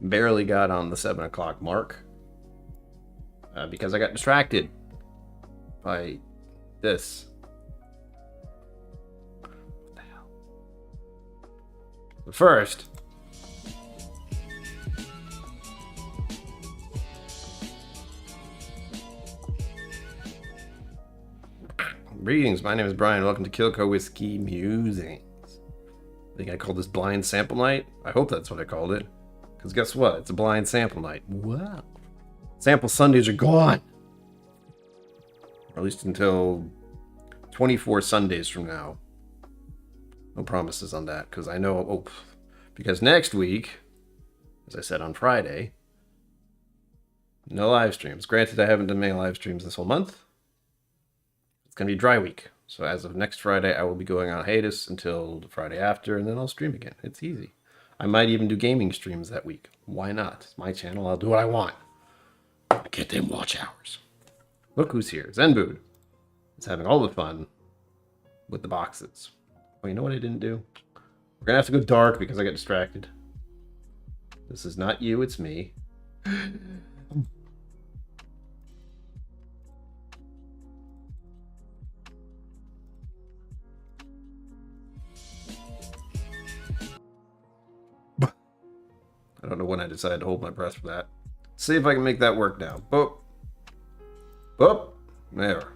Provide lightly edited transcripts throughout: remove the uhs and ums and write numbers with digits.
Barely got on the 7 o'clock mark because I got distracted by this. What the hell? But first, greetings, my name is Brian. Welcome to KillCo Whiskey Musings. I think I called this blind sample night. I hope that's what I called it. Because guess what? It's a blind sample night. Wow. Sample Sundays are gone. Or at least until 24 Sundays from now. No promises on that. Because I know... Oh, because next week, as I said on Friday, no live streams. Granted, I haven't done many live streams this whole month. It's going to be dry week. So as of next Friday, I will be going on hiatus until the Friday after, and then I'll stream again. It's easy. I might even do gaming streams that week. Why not? It's my channel. I'll do what I want. I get them watch hours. Look who's here. Zenbood is having all the fun with the boxes. Oh, you know what I didn't do? We're going to have to go dark because I got distracted. This is not you, it's me. I don't know when I decided to hold my breath for that. See if I can make that work now. Boop. Boop. There.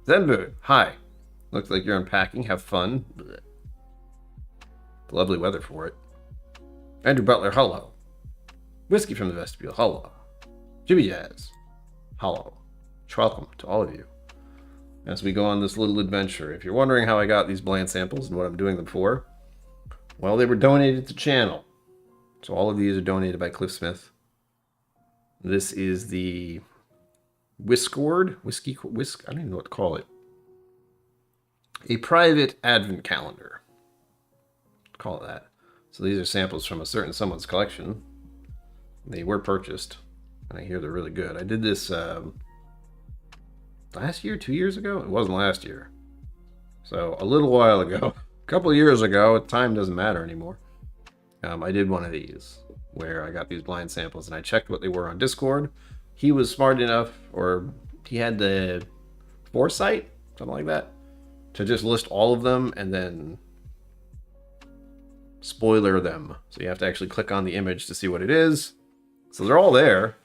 Zenbood, hi. Looks like you're unpacking. Have fun. Blech. Lovely weather for it. Andrew Butler, hello. Whiskey from the Vestibule, hello. Jimmy Jazz, hello. Welcome to all of you as we go on this little adventure. If you're wondering how I got these blind samples and what I'm doing them for, well, they were donated to the channel. So all of these are donated by Cliff Smith. This is the Whiskord, I don't even know what to call it. A private advent calendar. Call it that. So these are samples from a certain someone's collection. They were purchased, and I hear they're really good. I did this last year, 2 years ago? It wasn't last year. So a little while ago, a couple of years ago, time doesn't matter anymore. I did one of these where I got these blind samples and I checked what they were on Discord. He was smart enough, or he had the foresight, something like that, to just list all of them and then spoiler them. So you have to actually click on the image to see what it is. So they're all there.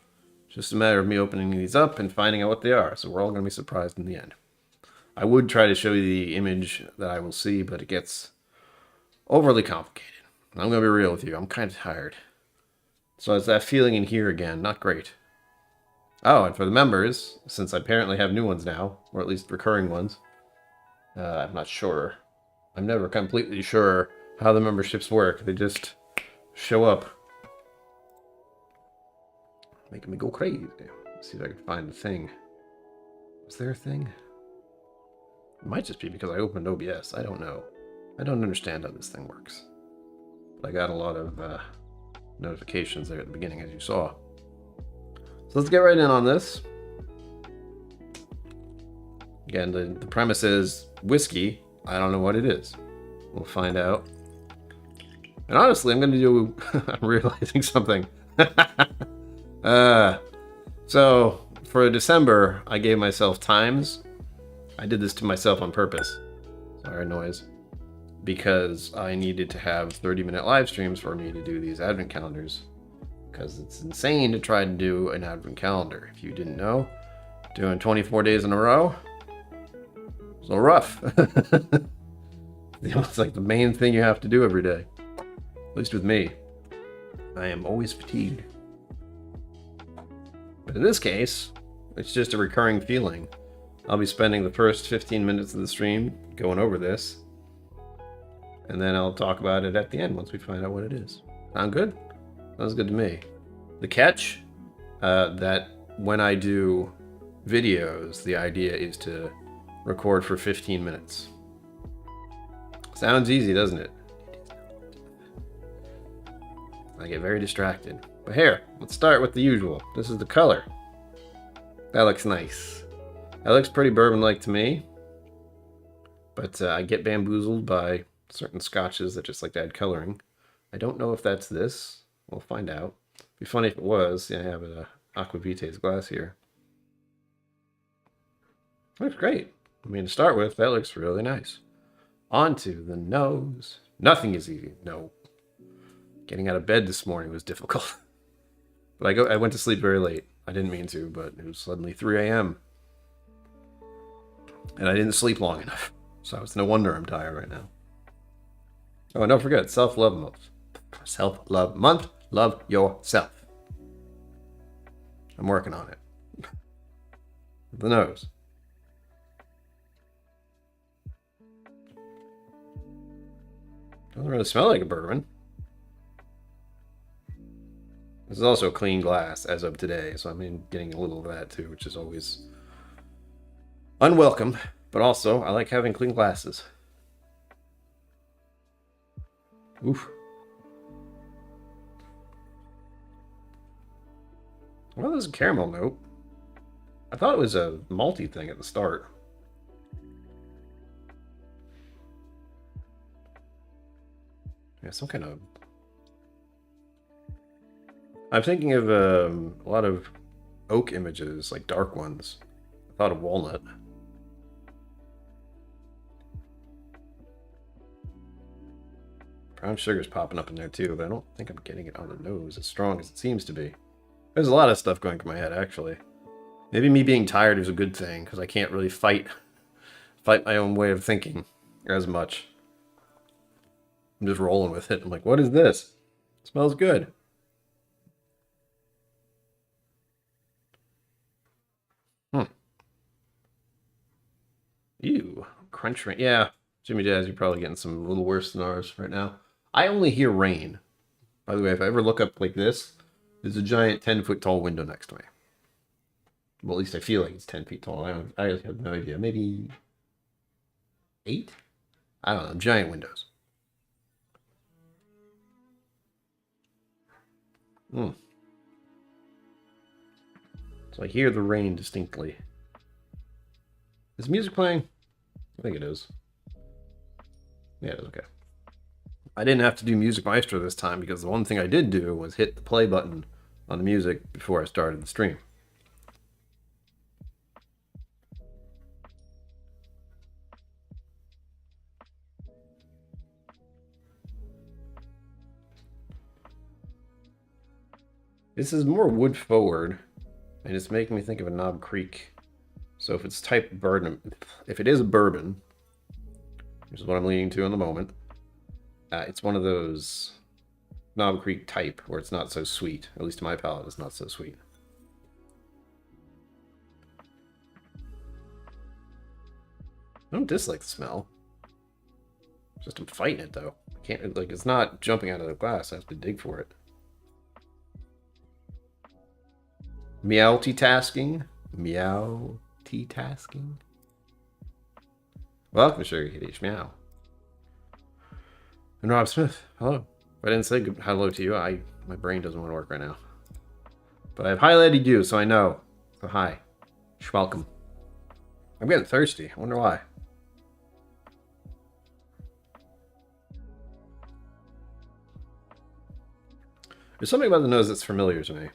It's just a matter of me opening these up and finding out what they are. So we're all going to be surprised in the end. I would try to show you the image that I will see, but it gets overly complicated. I'm going to be real with you. I'm kind of tired. So it's that feeling in here again. Not great. Oh, and for the members, since I apparently have new ones now, or at least recurring ones, I'm not sure. I'm never completely sure how the memberships work. They just show up. Making me go crazy. Let's see if I can find the thing. Is there a thing? It might just be because I opened OBS. I don't know. I don't understand how this thing works. I got a lot of notifications there at the beginning, as you saw. So let's get right in on this. Again, the premise is whiskey. I don't know what it is. We'll find out. And honestly, I'm going to do... I'm realizing something. So, for December, I gave myself times. I did this to myself on purpose. Sorry, noise. Because I needed to have 30-minute live streams for me to do these advent calendars. Because it's insane to try to do an advent calendar. If you didn't know, doing 24 days in a row, it's a little rough. It's like the main thing you have to do every day. At least with me. I am always fatigued. But in this case, it's just a recurring feeling. I'll be spending the first 15 minutes of the stream going over this. And then I'll talk about it at the end once we find out what it is. Sound good? Sounds good to me. The catch, that when I do videos, the idea is to record for 15 minutes. Sounds easy, doesn't it? I get very distracted. But here, let's start with the usual. This is the color. That looks nice. That looks pretty bourbon-like to me. But I get bamboozled by certain scotches that just like to add coloring. I don't know if that's this. We'll find out. It'd be funny if it was. Yeah, I have an Aquavita's glass here. Looks great. I mean, to start with, that looks really nice. Onto the nose. Nothing is easy. No. Getting out of bed this morning was difficult. But I went to sleep very late. I didn't mean to, but it was suddenly 3 a.m. And I didn't sleep long enough. So it's no wonder I'm tired right now. Oh, and don't forget, self-love month. Self-love month. Love yourself. I'm working on it. The nose. Doesn't really smell like a bourbon. This is also clean glass as of today, so I'm getting a little of that too, which is always unwelcome. But also, I like having clean glasses. Oof. Well, there's a caramel note. I thought it was a malty thing at the start. Yeah, some kind of... I'm thinking of a lot of oak images, like dark ones. I thought of walnut. Brown sugar's popping up in there too, but I don't think I'm getting it on the nose as strong as it seems to be. There's a lot of stuff going through my head, actually. Maybe me being tired is a good thing, because I can't really fight my own way of thinking as much. I'm just rolling with it. I'm like, what is this? It smells good. Ew. Crunch rain. Yeah, Jimmy Jazz, you're probably getting some a little worse than ours right now. I only hear rain. By the way, if I ever look up like this, there's a giant 10-foot tall window next to me. Well, at least I feel like it's 10 feet tall. I have no idea. Maybe 8? I don't know. Giant windows. So I hear the rain distinctly. Is music playing? I think it is. Yeah, it is. Okay. I didn't have to do Music Maestro this time because the one thing I did do was hit the play button on the music before I started the stream. This is more wood forward, and it's making me think of a Knob Creek. So if it's type bourbon, if it is a bourbon, which is what I'm leaning to in the moment, it's one of those Knob Creek type where it's not so sweet. At least to my palate, it's not so sweet. I don't dislike the smell. Just I'm fighting it though. I can't, like, it's not jumping out of the glass. I have to dig for it. Meow-tasking. Meow-tasking. Welcome, Sugar Kitty. Meow. And Rob Smith. Hello. If I didn't say hello to you, my brain doesn't want to work right now. But I've highlighted you, so I know. So hi. Welcome. I'm getting thirsty. I wonder why. There's something about the nose that's familiar to me.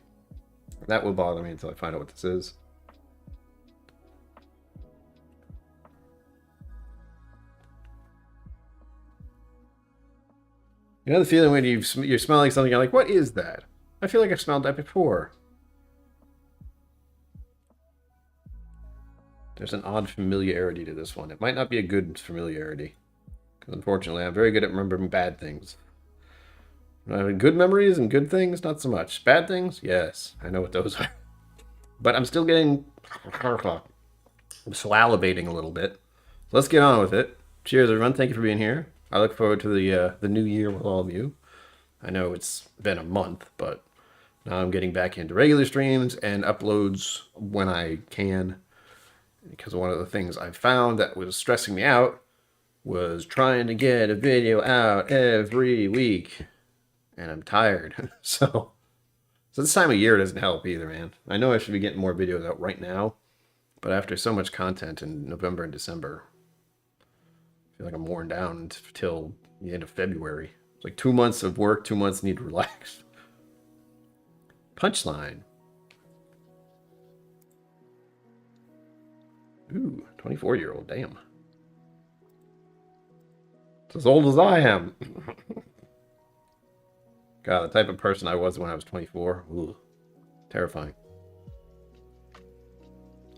That will bother me until I find out what this is. You know the feeling when you're smelling something, you're like, what is that? I feel like I've smelled that before. There's an odd familiarity to this one. It might not be a good familiarity. Because unfortunately, I'm very good at remembering bad things. Having good memories and good things, not so much. Bad things, yes. I know what those are. But I'm still getting... I'm salivating a little bit. So let's get on with it. Cheers, everyone. Thank you for being here. I look forward to the new year with all of you. I know it's been a month, but now I'm getting back into regular streams and uploads when I can. Because one of the things I found that was stressing me out was trying to get a video out every week. And I'm tired. So this time of year doesn't help either, man. I know I should be getting more videos out right now. But after so much content in November and December, I feel like I'm worn down until the end of February. It's like 2 months of work, 2 months need to relax. Punchline. Ooh, 24-year-old, damn. It's as old as I am. God, the type of person I was when I was 24. Ooh, terrifying.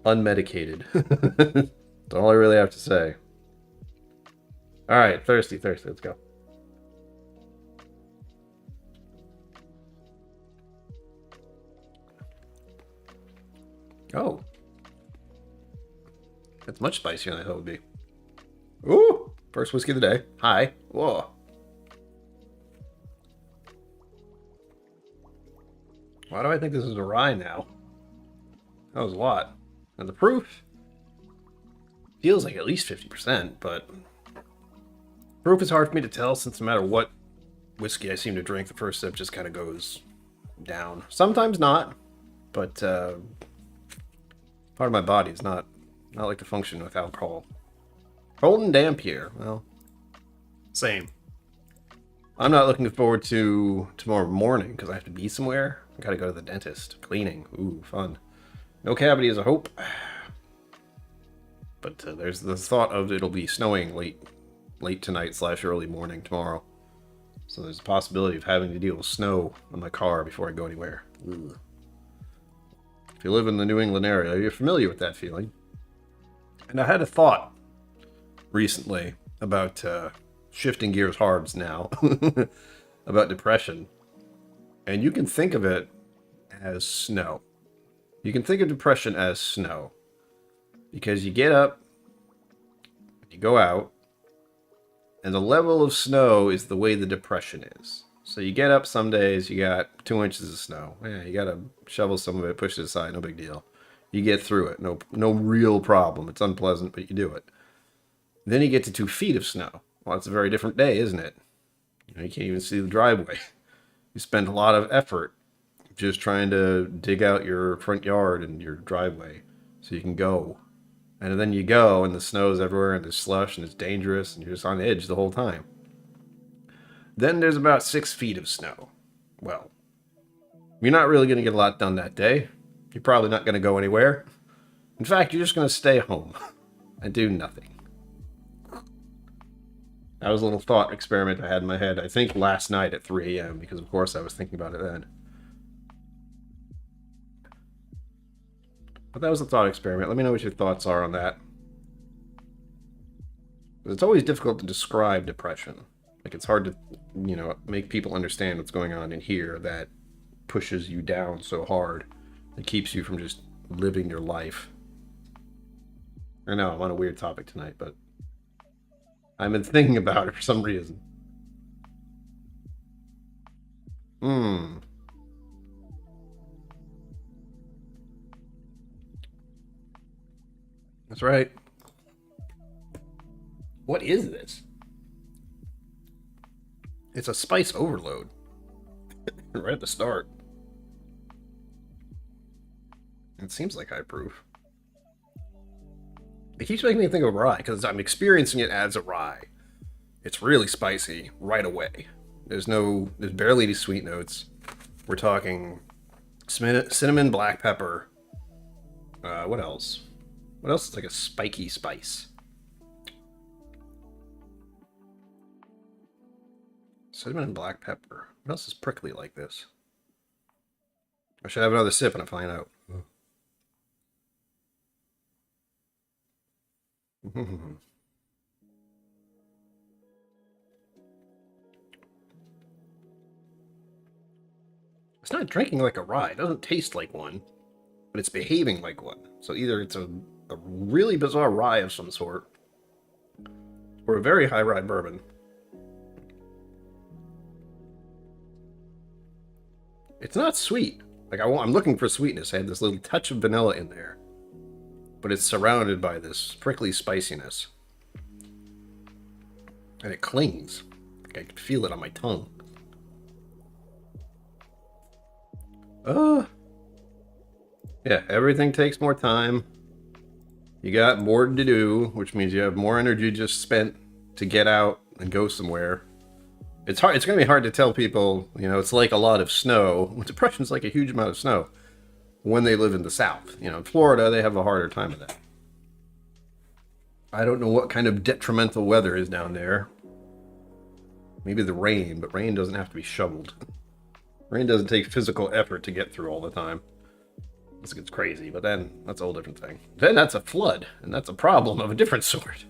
Unmedicated. That's all I really have to say. Alright, thirsty, let's go. Oh. That's much spicier than I thought it would be. Ooh! First whiskey of the day. Hi. Whoa. Why do I think this is a rye now? That was a lot. And the proof feels like at least 50%, but proof is hard for me to tell since no matter what whiskey I seem to drink, the first sip just kind of goes down. Sometimes not, but part of my body is not like to function with alcohol. Cold and damp here. Well, same. I'm not looking forward to tomorrow morning because I have to be somewhere. I gotta go to the dentist. Cleaning. Ooh, fun. No cavity is a hope. But there's the thought of it'll be snowing late tonight / early morning tomorrow. So there's a possibility of having to deal with snow on my car before I go anywhere. Ugh. If you live in the New England area, you're familiar with that feeling. And I had a thought recently about shifting gears hard now about depression. And you can think of it as snow. You can think of depression as snow. Because you get up, you go out, and the level of snow is the way the depression is. So you get up some days, you got 2 inches of snow. Yeah, you gotta shovel some of it, push it aside, no big deal. You get through it, no real problem. It's unpleasant, but you do it. Then you get to 2 feet of snow. Well, it's a very different day, isn't it? You can't even see the driveway. You spend a lot of effort just trying to dig out your front yard and your driveway so you can go. And then you go, and the snow's everywhere, and there's slush, and it's dangerous, and you're just on edge the whole time. Then there's about 6 feet of snow. Well, you're not really going to get a lot done that day. You're probably not going to go anywhere. In fact, you're just going to stay home and do nothing. That was a little thought experiment I had in my head, I think last night at 3 a.m., because of course I was thinking about it then. But that was a thought experiment. Let me know what your thoughts are on that. It's always difficult to describe depression. Like, it's hard to, make people understand what's going on in here that pushes you down so hard. It keeps you from just living your life. I know, I'm on a weird topic tonight, but I've been thinking about it for some reason. That's right. What is this? It's a spice overload. Right at the start. It seems like high proof. It keeps making me think of rye, because I'm experiencing it as a rye. It's really spicy right away. There's barely any sweet notes. We're talking cinnamon, black pepper. What else? What else is like a spiky spice? Cinnamon and black pepper. What else is prickly like this? I should have another sip and I find out. It's not drinking like a rye. It doesn't taste like one, but it's behaving like one. So either it's a really bizarre rye of some sort, or a very high rye bourbon. It's not sweet. Like, I'm looking for sweetness. I had this little touch of vanilla in there, but it's surrounded by this prickly spiciness. And it clings. Like, I can feel it on my tongue. Yeah, everything takes more time. You got more to do, which means you have more energy just spent to get out and go somewhere. It's hard. It's going to be hard to tell people, it's like a lot of snow. Depression's like a huge amount of snow when they live in the South. In Florida, they have a harder time with that. I don't know what kind of detrimental weather is down there. Maybe the rain, but rain doesn't have to be shoveled. Rain doesn't take physical effort to get through all the time. This gets crazy, but then that's a whole different thing. Then that's a flood, and that's a problem of a different sort.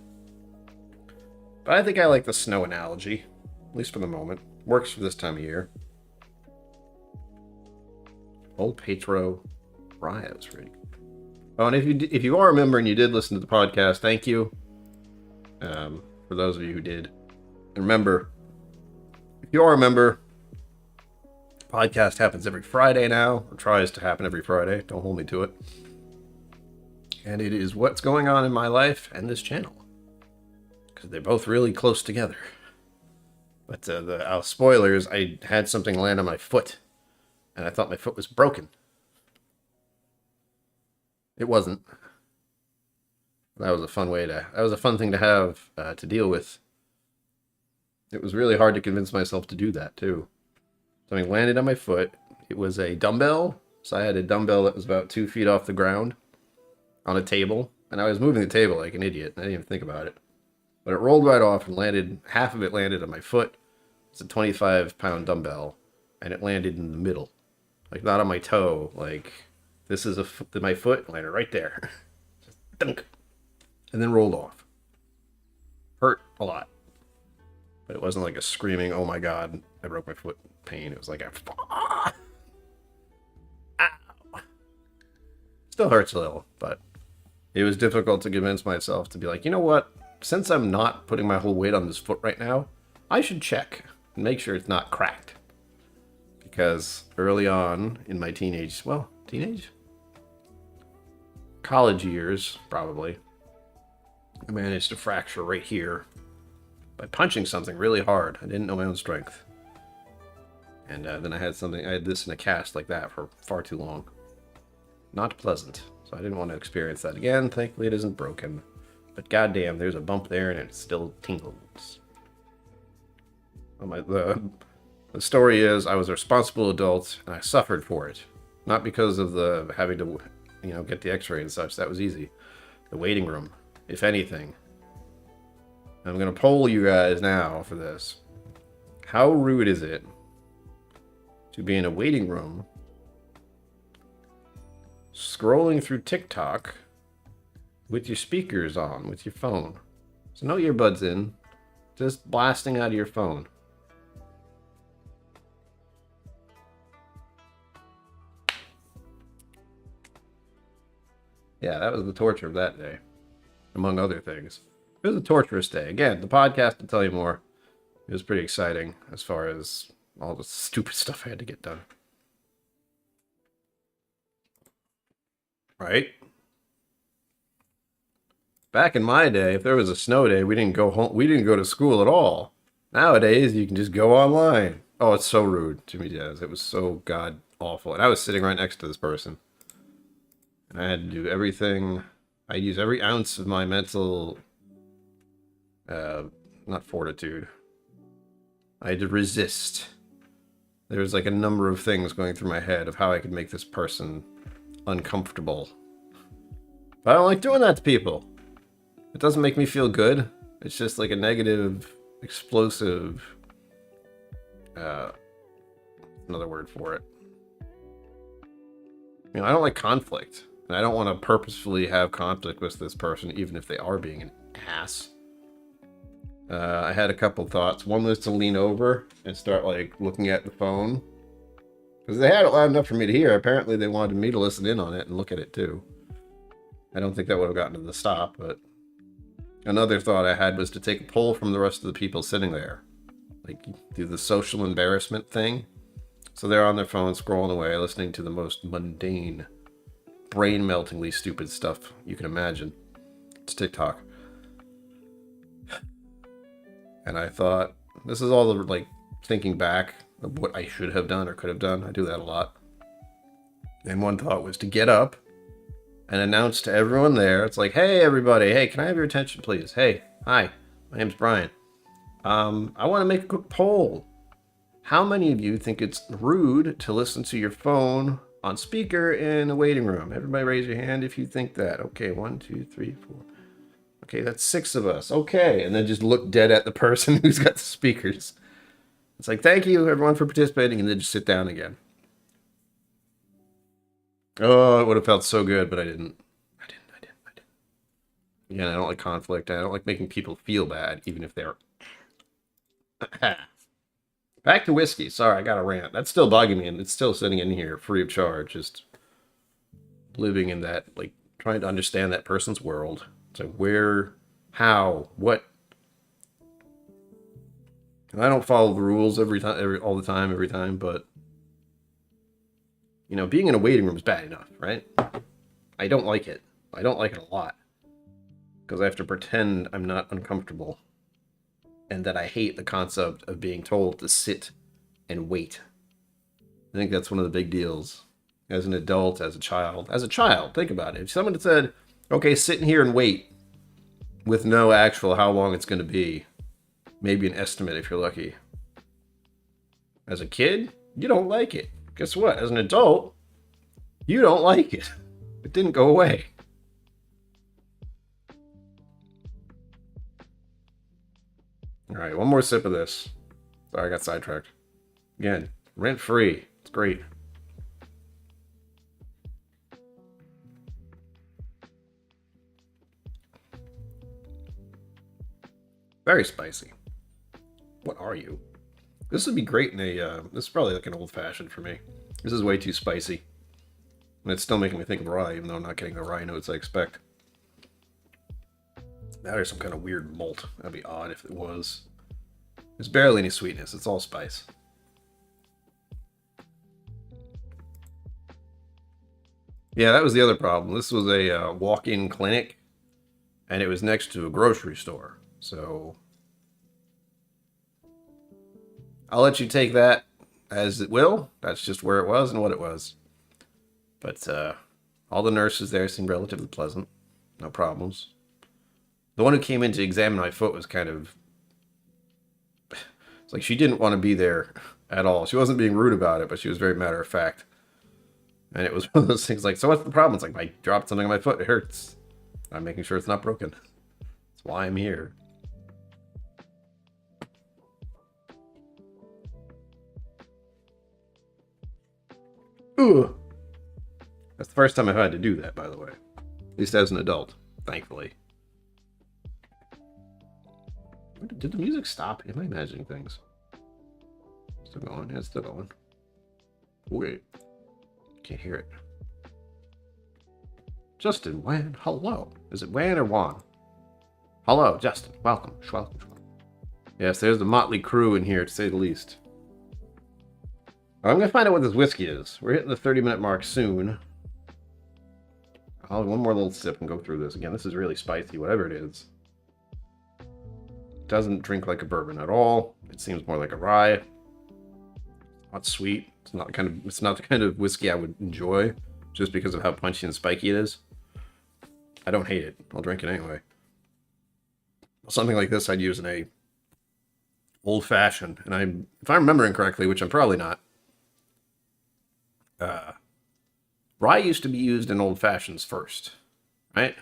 But I think I like the snow analogy, at least for the moment. Works for this time of year. Old Petro Rye, was really good. Oh, and if you are a member and you did listen to the podcast, thank you. For those of you who did. And remember, if you are a member, podcast happens every Friday now, or tries to happen every Friday. Don't hold me to it. And it is what's going on in my life and this channel, because they're both really close together. But spoilers, I had something land on my foot, and I thought my foot was broken. It wasn't. That was a fun thing to have to deal with. It was really hard to convince myself to do that too. Something landed on my foot. It was a dumbbell. So I had a dumbbell that was about 2 feet off the ground on a table. And I was moving the table like an idiot. I didn't even think about it. But it rolled right off and landed, half of it landed on my foot. It's a 25-pound dumbbell. And it landed in the middle. Like not on my toe. Like this is my foot landed right there. Just dunk. And then rolled off. Hurt a lot. But it wasn't like a screaming, oh my god, I broke my foot pain. It was like a ow. Still hurts a little, but it was difficult to convince myself to be like, you know what? Since I'm not putting my whole weight on this foot right now, I should check and make sure it's not cracked. Because early on in my college years, probably, I managed to fracture right here by punching something really hard. I didn't know my own strength. And then I had this in a cast like that for far too long. Not pleasant. So I didn't want to experience that again. Thankfully it isn't broken. But goddamn, there's a bump there and it still tingles. The story is I was a responsible adult and I suffered for it. Not because of the having to, get the x-ray and such. That was easy. The waiting room, if anything. I'm going to poll you guys now for this. How rude is it to be in a waiting room, scrolling through TikTok with your speakers on, with your phone? So no earbuds in, just blasting out of your phone. Yeah, that was the torture of that day, among other things. It was a torturous day. Again, the podcast will tell you more. It was pretty exciting as far as all the stupid stuff I had to get done. Right? Back in my day, if there was a snow day, we didn't go home. We didn't go to school at all. Nowadays, you can just go online. Oh, it's so rude, Jimmy Jazz. It was so god awful. And I was sitting right next to this person. And I had to do everything. I used every ounce of my mental, not fortitude. I had to resist. There was like a number of things going through my head of how I could make this person uncomfortable. But I don't like doing that to people. It doesn't make me feel good. It's just like a negative, explosive, another word for it. I don't like conflict. And I don't want to purposefully have conflict with this person, even if they are being an ass. I had a couple thoughts. One was to lean over and start like looking at the phone. Because they had it loud enough for me to hear. Apparently they wanted me to listen in on it and look at it too. I don't think that would have gotten to the stop, but another thought I had was to take a poll from the rest of the people sitting there. Like do the social embarrassment thing. So they're on their phone scrolling away, listening to the most mundane, brain-meltingly stupid stuff you can imagine. It's TikTok. And I thought, this is all the, like, thinking back of what I should have done or could have done. I do that a lot. And one thought was to get up and announce to everyone there. It's like, hey, everybody. Hey, can I have your attention, please? Hey, hi. My name's Brian. I want to make a quick poll. How many of you think it's rude to listen to your phone on speaker in a waiting room? Everybody raise your hand if you think that. Okay, 1, 2, 3, 4. Okay, that's 6 of us. Okay, and then just look dead at the person who's got the speakers. It's like, thank you everyone for participating, and then just sit down again. Oh, it would have felt so good, but I didn't. I didn't. Again, I don't like conflict. I don't like making people feel bad, even if they're... Back to whiskey. Sorry, I got a rant. That's still bugging me, and it's still sitting in here free of charge. Just living in that, like, trying to understand that person's world. So where, how, what. And I don't follow the rules all the time, every time, but you know, being in a waiting room is bad enough, right? I don't like it. I don't like it a lot because I have to pretend I'm not uncomfortable. And that I hate the concept of being told to sit and wait. I think that's one of the big deals. As an adult, as a child. As a child, think about it. If someone had said, okay, sit in here and wait, with no actual how long it's going to be, maybe an estimate if you're lucky. As a kid, you don't like it. Guess what? As an adult, you don't like it. It didn't go away. Alright, one more sip of this. Sorry, I got sidetracked. Again, rent-free. It's great. Very spicy. What are you? This would be great in a... this is probably like an old-fashioned for me. This is way too spicy. And it's still making me think of rye, even though I'm not getting the rye notes I expect. That or some kind of weird malt. That'd be odd if it was. There's barely any sweetness. It's all spice. Yeah, that was the other problem. This was a walk-in clinic, and it was next to a grocery store. So I'll let you take that as it will. That's just where it was and what it was. But all the nurses there seemed relatively pleasant. No problems. The one who came in to examine my foot was kind of... It's like she didn't want to be there at all. She wasn't being rude about it, but she was very matter-of-fact. And it was one of those things like, so what's the problem? It's like, I dropped something on my foot. It hurts. I'm making sure it's not broken. That's why I'm here. Ugh. That's the first time I've had to do that, by the way. At least as an adult, thankfully. Did the music stop? Am I imagining things? Still going? Yeah, it's still going. Wait. Can't hear it. Justin, Wan, hello. Is it Wan or Wan? Hello, Justin. Welcome. Welcome. Yes, there's the motley crew in here, to say the least. I'm going to find out what this whiskey is. We're hitting the 30-minute mark soon. I'll have one more little sip and go through this. Again, this is really spicy, whatever it is. It doesn't drink like a bourbon at all. It seems more like a rye. Not sweet. It's not the kind of whiskey I would enjoy, just because of how punchy and spiky it is. I don't hate it. I'll drink it anyway. Something like this I'd use in a old-fashioned, and if I'm remembering correctly, which I'm probably not, rye used to be used in old-fashions first, right?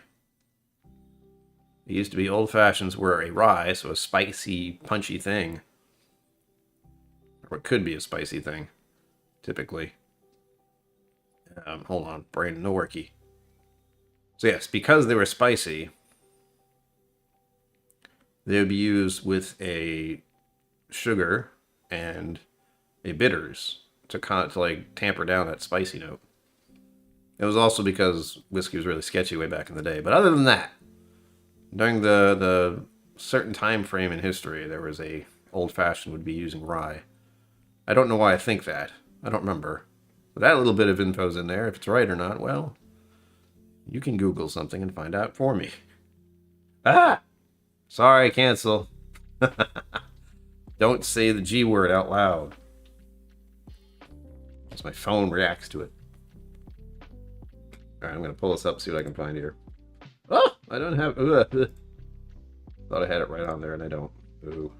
It used to be old-fashions were a rye, so a spicy, punchy thing. Or it could be a spicy thing, typically. Hold on, brain, no worky. So yes, because they were spicy, they would be used with a sugar and a bitters to like tamper down that spicy note. It was also because whiskey was really sketchy way back in the day. But other than that, during the certain time frame in history, there was a old-fashioned would be using rye. I don't know why I think that. I don't remember. But that little bit of info's in there. If it's right or not, well, you can Google something and find out for me. Ah! Sorry, cancel. Don't say the G word out loud. As my phone reacts to it. Alright, I'm going to pull this up, see what I can find here. Oh! I don't have... Thought I had it right on there, and I don't. Ooh.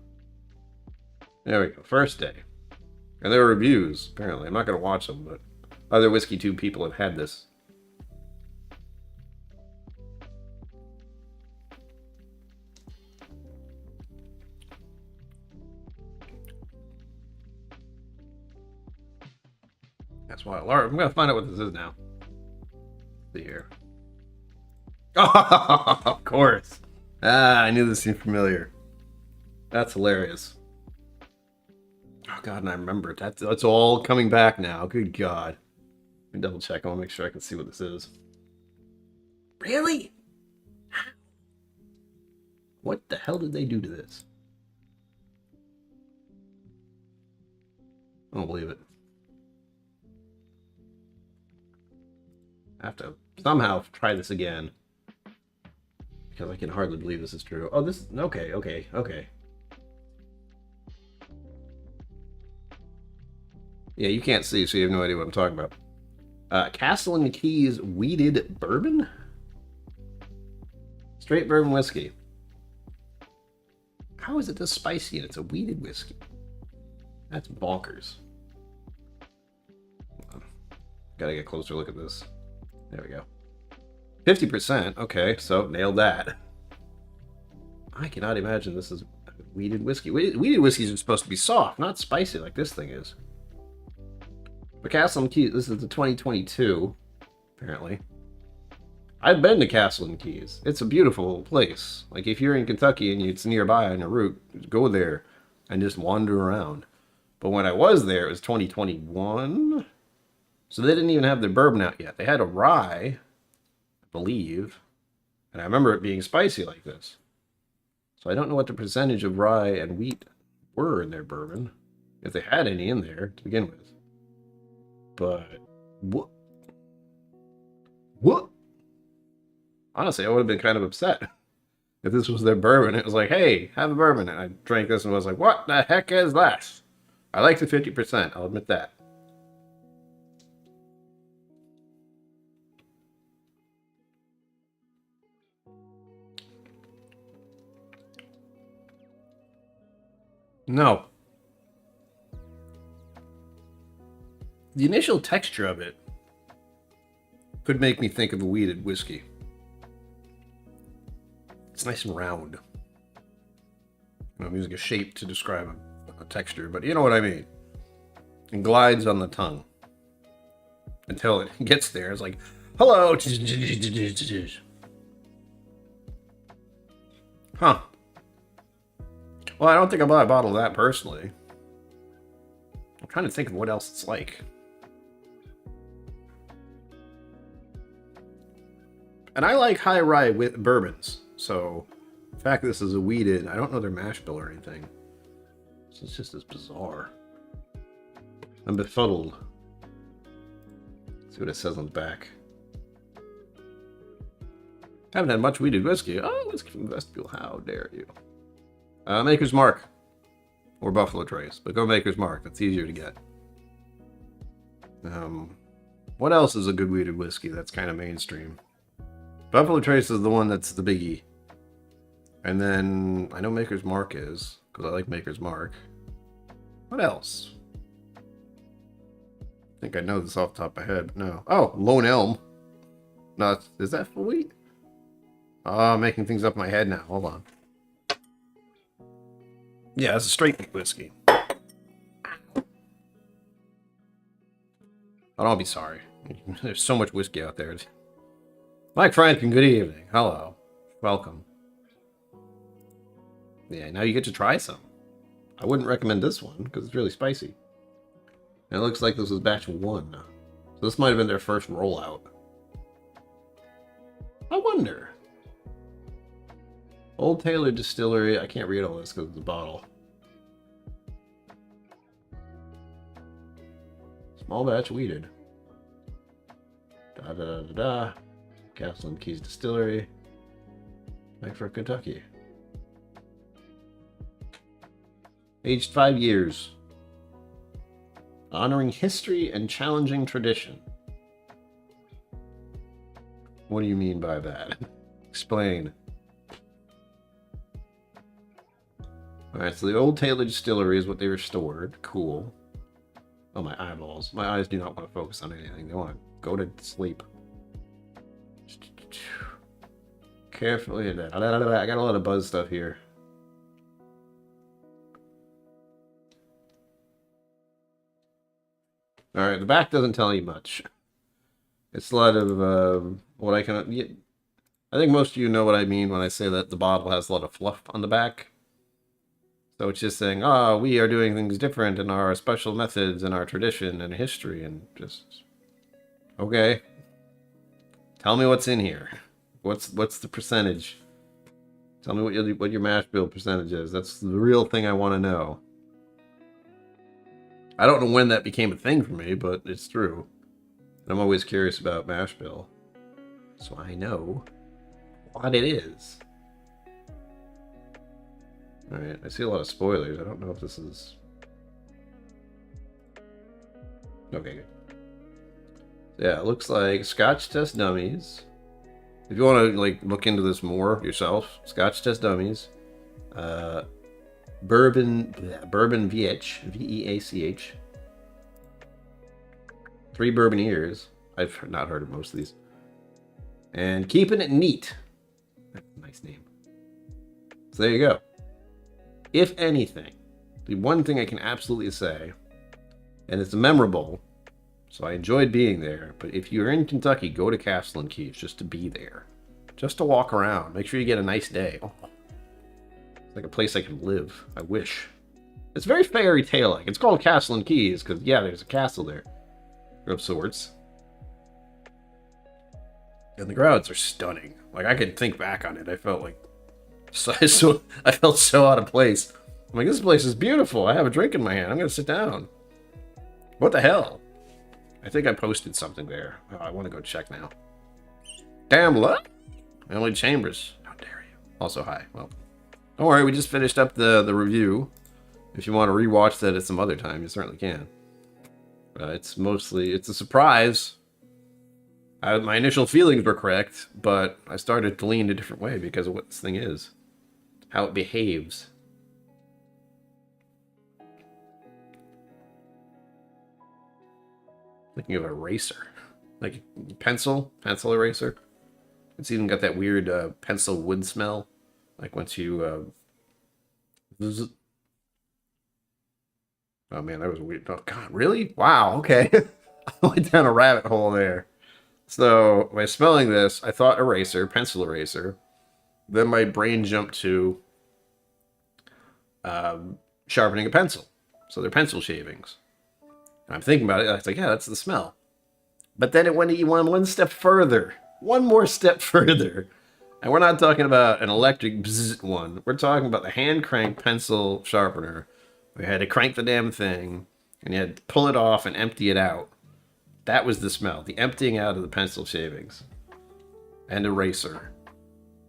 There we go. First day. And there are reviews, apparently. I'm not going to watch them, but other Whiskey Tube people have had this. That's why I'm going to find out what this is now. See here. Oh, of course. Ah, I knew this seemed familiar. That's hilarious. Oh god, and I remember it. That's all coming back now. Good god. Let me double check. I want to make sure I can see what this is. Really? What the hell did they do to this? I don't believe it. I have to somehow try this again. Because I can hardly believe this is true. Oh, this... Okay. Yeah, you can't see, so you have no idea what I'm talking about. Castle and Keys Wheated Bourbon? Straight bourbon whiskey. How is it this spicy and it's a wheated whiskey? That's bonkers. Gotta get a closer look at this. There we go. 50%. Okay, so nailed that. I cannot imagine this is wheated whiskey. Wheated whiskeys are supposed to be soft, not spicy like this thing is. But Castle and Keys, this is the 2022, apparently. I've been to Castle and Keys. It's a beautiful place. Like, if you're in Kentucky and it's nearby on a route, go there and just wander around. But when I was there, it was 2021. So they didn't even have their bourbon out yet. They had a rye, I believe. And I remember it being spicy like this. So I don't know what the percentage of rye and wheat were in their bourbon. If they had any in there to begin with. But what? Honestly, I would have been kind of upset if this was their bourbon. It was like, hey, have a bourbon. And I drank this and was like, what the heck is that? I like the 50%. I'll admit that. No. The initial texture of it could make me think of a wheated whiskey. It's nice and round. I'm using a shape to describe a texture, but you know what I mean. It glides on the tongue until it gets there. It's like, hello. Huh. Well, I don't think I'll buy a bottle of that personally. I'm trying to think of what else it's like. And I like high rye with bourbons, so the fact that this is a wheated, I don't know their mash bill or anything. So it's just as bizarre. I'm befuddled. Let's see what it says on the back. Haven't had much wheated whiskey. Oh, whiskey from the vestibule. How dare you? Maker's Mark. Or Buffalo Trace, but go Maker's Mark. That's easier to get. What else is a good wheated whiskey that's kind of mainstream? Buffalo Trace is the one that's the biggie. And then, I know Maker's Mark is, because I like Maker's Mark. What else? I think I know this off the top of my head. No. Oh, Lone Elm. No, is that full wheat? Oh, I'm making things up in my head now. Hold on. Yeah, it's a straight wheat whiskey. Oh, don't be sorry. There's so much whiskey out there. Mike Franken, good evening. Hello. Welcome. Yeah, now you get to try some. I wouldn't recommend this one because it's really spicy. And it looks like this was batch 1. So this might have been their first rollout. I wonder. Old Taylor Distillery. I can't read all this because it's a bottle. Small batch wheated. Da da da da da. Castle and Keys Distillery. Frankfort, Kentucky. Aged 5 years. Honoring history and challenging tradition. What do you mean by that? Explain. Alright, so the Old Taylor Distillery is what they restored. Cool. Oh, my eyeballs. My eyes do not want to focus on anything. They want to go to sleep. Carefully. I got a lot of buzz stuff here. Alright, the back doesn't tell you much. It's a lot of what I can... I think most of you know what I mean when I say that the bottle has a lot of fluff on the back. So it's just saying, oh, we are doing things different in our special methods and our tradition and history, and just... Okay. Tell me what's in here. What's the percentage? Tell me what your mash bill percentage is. That's the real thing I want to know. I don't know when that became a thing for me, but it's true. And I'm always curious about mash bill. So I know what it is. Alright, I see a lot of spoilers. I don't know if this is... Okay, good. Yeah, it looks like Scotch test dummies. If you want to like look into this more yourself, Scotch test dummies. Bourbon VH, V-E-A-C-H. 3 bourbon ears. I've not heard of most of these. And keeping it neat. That's a nice name. So there you go. If anything, the one thing I can absolutely say, and it's memorable, so I enjoyed being there, but if you're in Kentucky, go to Castle and Keys just to be there. Just to walk around. Make sure you get a nice day. Oh, it's like a place I can live. I wish. It's very fairy tale-like. It's called Castle and Keys because, yeah, there's a castle there of sorts. And the grounds are stunning. Like, I could think back on it. I felt like... I felt so out of place. I'm like, this place is beautiful. I have a drink in my hand. I'm going to sit down. What the hell? I think I posted something there. Oh, I want to go check now. Damn luck. Emily Chambers. How dare you. Also, hi. Well, don't worry. We just finished up the review. If you want to rewatch that at some other time, you certainly can. It's a surprise. My initial feelings were correct, but I started to lean a different way because of what this thing is. How it behaves. Thinking of an eraser. Like pencil eraser. It's even got that weird pencil wood smell. Like once you... Oh man, that was weird. Oh god, really? Wow, okay. I went down a rabbit hole there. So, by smelling this, I thought eraser, pencil eraser. Then my brain jumped to sharpening a pencil. So they're pencil shavings. And I'm thinking about it, I was like, yeah, that's the smell. But then it went one step further. One more step further. And we're not talking about an electric bzzz one. We're talking about the hand crank pencil sharpener. We had to crank the damn thing, and you had to pull it off and empty it out. That was the smell. The emptying out of the pencil shavings. And eraser.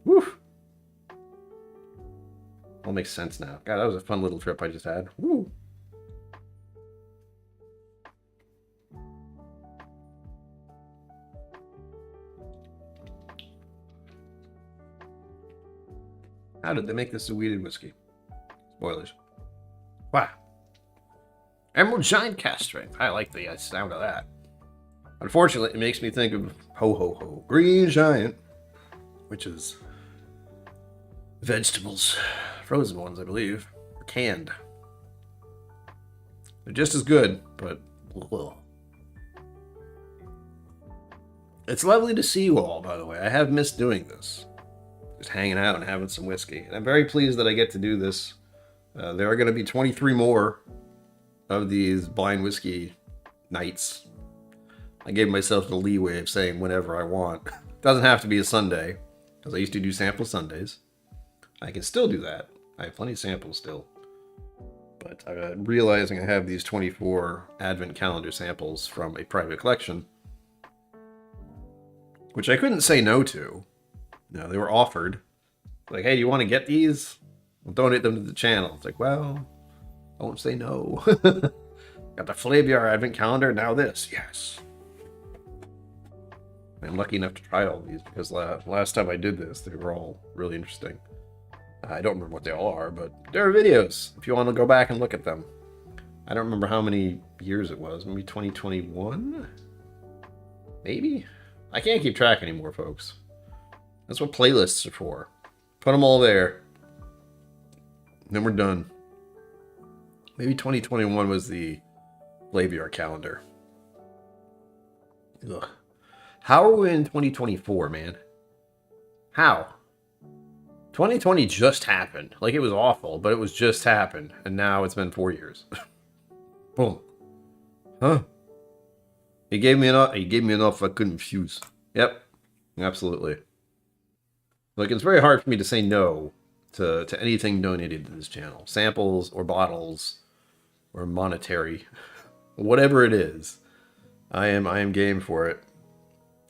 Woo! All makes sense now. God, that was a fun little trip I just had. Woo! How did they make this a weeded whiskey? Spoilers. Wow. Emerald Giant Cask Strength. I like the sound of that. Unfortunately, it makes me think of Ho Ho Ho Green Giant, which is vegetables. Frozen ones, I believe. Or canned. They're just as good, but... Ugh. It's lovely to see you all, by the way. I have missed doing this. Just hanging out and having some whiskey. And I'm very pleased that I get to do this. There are going to be 23 more of these blind whiskey nights. I gave myself the leeway of saying whenever I want. It doesn't have to be a Sunday, because I used to do sample Sundays. I can still do that. I have plenty of samples still. But realizing I have these 24 Advent calendar samples from a private collection, which I couldn't say no to. No, they were offered. Like, hey, do you want to get these? We'll donate them to the channel. It's like, well, I won't say no. Got the Flaviar Advent Calendar, now this. Yes. I'm lucky enough to try all these because last time I did this, they were all really interesting. I don't remember what they all are, but there are videos if you want to go back and look at them. I don't remember how many years it was. Maybe 2021? Maybe? I can't keep track anymore, folks. That's what playlists are for. Put them all there. Then we're done. Maybe 2021 was the Flaviar calendar. Ugh. How are we in 2024, man? How? 2020 just happened. Like, it was awful, but it was just happened. And now it's been 4 years. Boom. Huh? He gave me enough I couldn't refuse. Yep. Absolutely. Like, it's very hard for me to say no to anything donated to this channel. Samples or bottles or monetary. Whatever it is. I am game for it.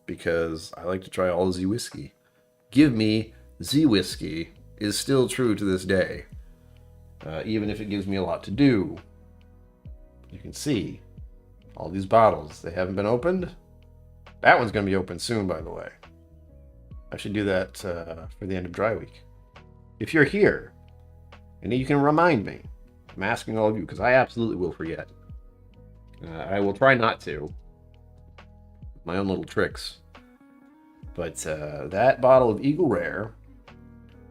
Because I like to try all Z whiskey. Give me Z whiskey is still true to this day. Even if it gives me a lot to do. You can see all these bottles. They haven't been opened. That one's going to be open soon, by the way. I should do that for the end of dry week. If you're here, and you can remind me. I'm asking all of you, because I absolutely will forget. I will try not to. My own little tricks. But that bottle of Eagle Rare,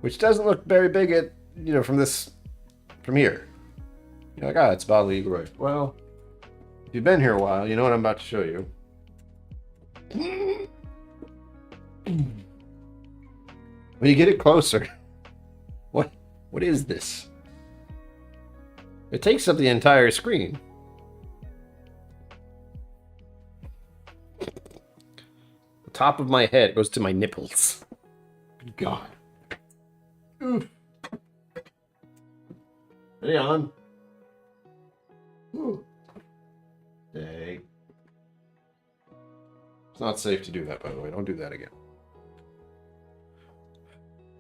which doesn't look very big at, from here. You're like, it's a bottle of Eagle Rare. Well, if you've been here a while, you know what I'm about to show you. When you get it closer, what is this? It takes up the entire screen. The top of my head goes to my nipples. Good God. Oof. Ready on. Ooh. Dang. It's not safe to do that, by the way. Don't do that again.